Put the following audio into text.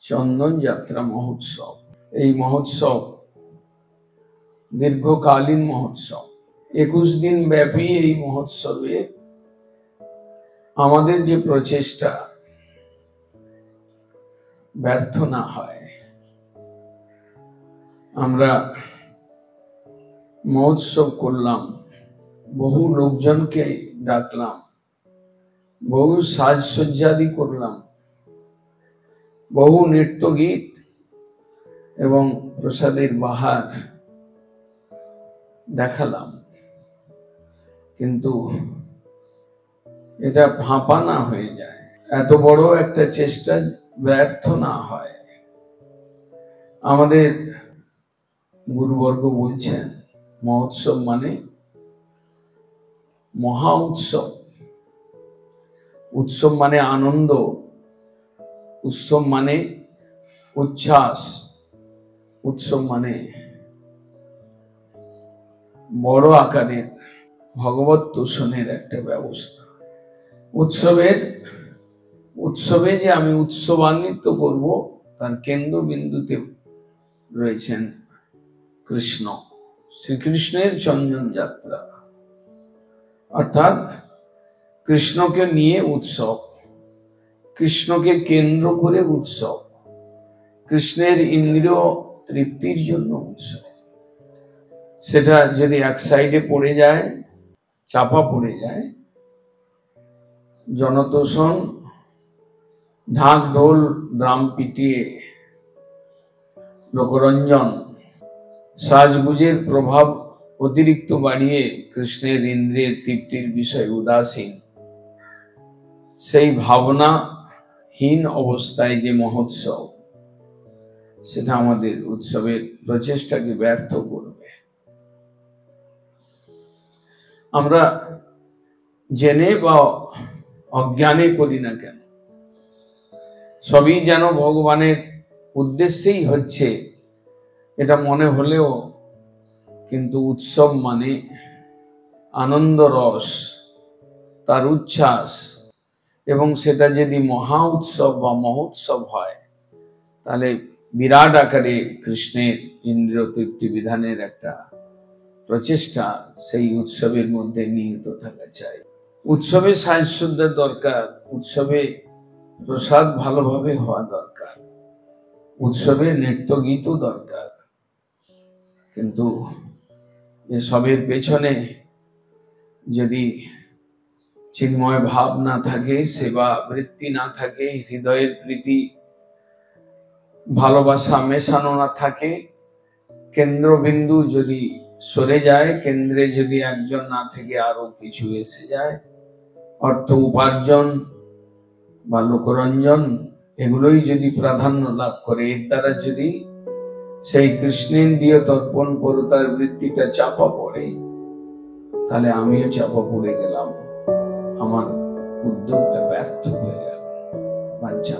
চন্দন যাত্রা মহোৎসব। এই মহোৎসব দীর্ঘকালীন মহোৎসব। 21 দিন ব্যাপী এই মহোৎসবে আমাদের যে প্রচেষ্টা ব্যর্থ না হয়, আমরা মহোৎসব করলাম, বহু লোকজনকে ডাকলাম, বহু সাজসজ্জাদি করলাম, বহু নৃত্য গীত এবং প্রসাদের বাহার দেখালাম, কিন্তু এটা ফাঁপা না হয়ে যায়, এত বড় একটা চেষ্টা ব্যর্থ না হয়। আমাদের গুরুবর্গ বলছেন মহোৎসব মানে মহা উৎসব। উৎসব মানে আনন্দ, উৎসব মানে উচ্ছ্বাস, উৎসব মানে বড় আকারের ভগবত দর্শনের একটা ব্যবস্থা। উৎসবে যে আমি উৎসবান্বিত করব, তার কেন্দ্রবিন্দুতে রয়েছেন কৃষ্ণ, শ্রীকৃষ্ণের চন্দন যাত্রা, অর্থাৎ কৃষ্ণকে নিয়ে উৎসব, কৃষ্ণকে কেন্দ্র করে উৎসব, কৃষ্ণের ইন্দ্রিয় তৃপ্তির জন্য উৎসব। সেটা যদি এক সাইডে পড়ে যায়, চাপা পড়ে যায়, জনতোষণ, ঢাক ঢোল ড্রাম পিটিয়ে লোকরঞ্জন, সাজগুজের প্রভাব অতিরিক্ত বাড়িয়ে কৃষ্ণের ইন্দ্রিয়ের তৃপ্তির বিষয়ে উদাসীন, সেই ভাবনাহীন অবস্থায় যে মহোৎসব, সেটা আমাদের উৎসবের প্রচেষ্টাকে ব্যর্থ করবে। আমরা জেনে বা অজ্ঞানে করি না কেন, সবই যেন ভগবানের উদ্দেশ্যেই হচ্ছে এটা মনে হলেও, কিন্তু উৎসব মানে আনন্দ রস, তার উচ্ছ্বাস, এবং সেটা যদি মহা উৎসব বা মহোৎসব হয়, তাহলে বিরাট আকারে কৃষ্ণের ইন্দ্রিয় তৃপ্তি বিধানের একটা প্রচেষ্টা সেই উৎসবের মধ্যে নিহিত থাকা চাই। উৎসবে সাজসজ্জার দরকার, উৎসবে প্রসাদ ভালোভাবে হওয়া দরকার, উৎসবে নৃত্য গীতও দরকার, কিন্তু এসবের পেছনে যদি চিন্ময় ভাব না থাকে, সেবা বৃত্তি না থাকে, হৃদয়ের প্রীতি ভালোবাসা মেশানো না থাকে, কেন্দ্রবিন্দু যদি সরে যায়, কেন্দ্রে যদি একজন না থেকে আরো কিছু এসে যায়, অর্থ উপার্জন বা লোকরঞ্জন এগুলোই যদি প্রাধান্য লাভ করে, এর দ্বারা যদি সেই কৃষ্ণেন্দ্রিয় তর্পণ করতার বৃত্তিটা চাপা পড়ে, তাহলে আমিও চাপা পড়ে গেলাম, আমার উদ্যোগটা ব্যর্থ হয়ে গেল। বাঞ্ছা